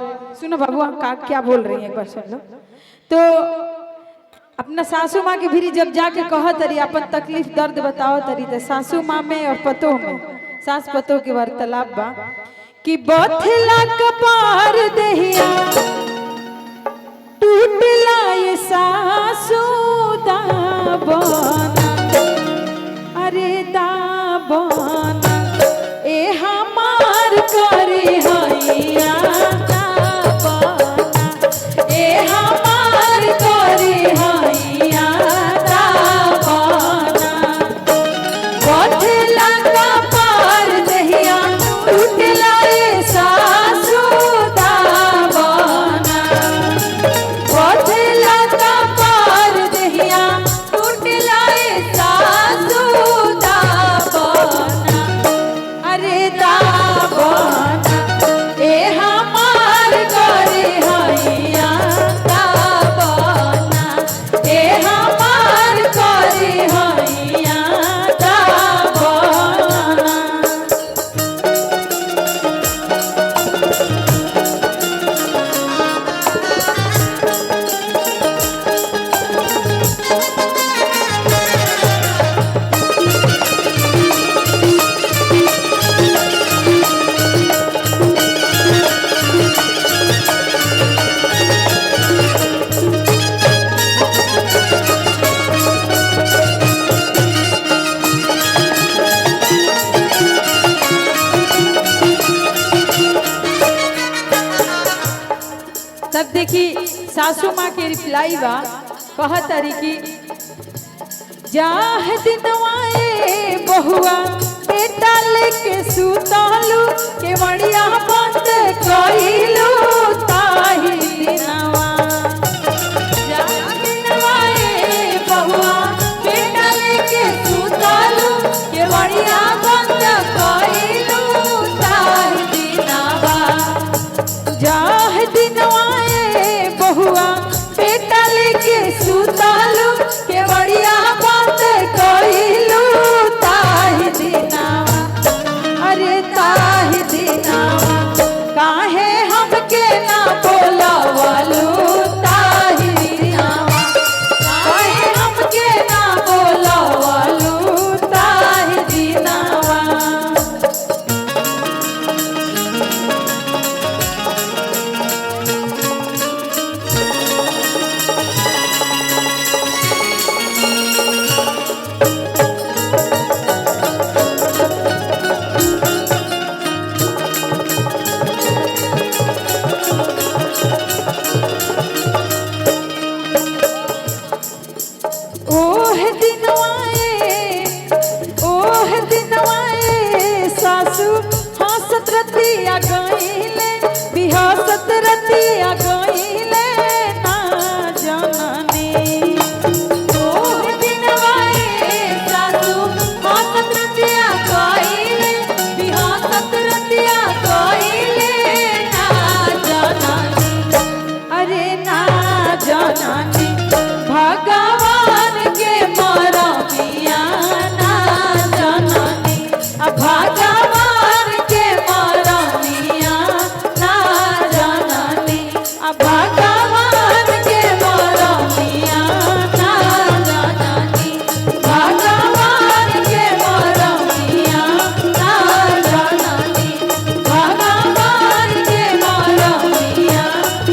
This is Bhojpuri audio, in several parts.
सुनो बाबू, हम क्या बोल रही हैं एक बार सुन लो। तो अपना सासू माँ के भी जब जाके कह तरी अपन तकलीफ दर्द बताओ तरी, तो सासू माँ में और पतों में, सास पतों के वार्तालाप बा कि बथला कपार दहिया टूटला ये सासू दाबना, अरे दाबना ए हमार करे हैया दाबना, ए हमार करे हैया दाबना, बथला कपार दहिया टूटला ये सासू दाबना, बथला कपार दहिया टूटला ये सासू दाबना, अरे दाबना ए हमार करे हैया दाबना, ए हमार करे हैया दाबना। तब देखी सासू माँ के रिप्लाई बा, कह तारी की जाह दिनवाए बहुआ बेटा लेके सुतालू के मड़िया बंद कइलू ताही दिनवा, जाह दिनवाए बहुआ बेटा लेके सुतालू के मड़िया बंद कइलू ताही दिनवा, जाह दिनवाए बहुआ बेटा लेके सुतालू के बड़िया बात कइलू ताही दिनावा, अरे ताही दिनावा काहे हमके ना बोलावलू ताही दिनावा, काहे हमके ना बोलावलू ताही दिनावा। ओह दिनवाए सासू हंसत रतिया गइले, बिहसत रतिया गइले ना जननी, ओह दिनवाए सासू हंसत रतिया गइले, बिहसत रतिया गइले ना जननी, अरे ना जननी भगवान के मरमिया ना जननी, भगवान के मरमिया ना जननी, भगवान के मरमिया ना जननी, भगवान के मरमिया ना जननी, भगवान के मरमिया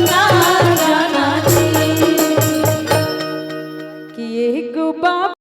ना जननी। कि एगो बाप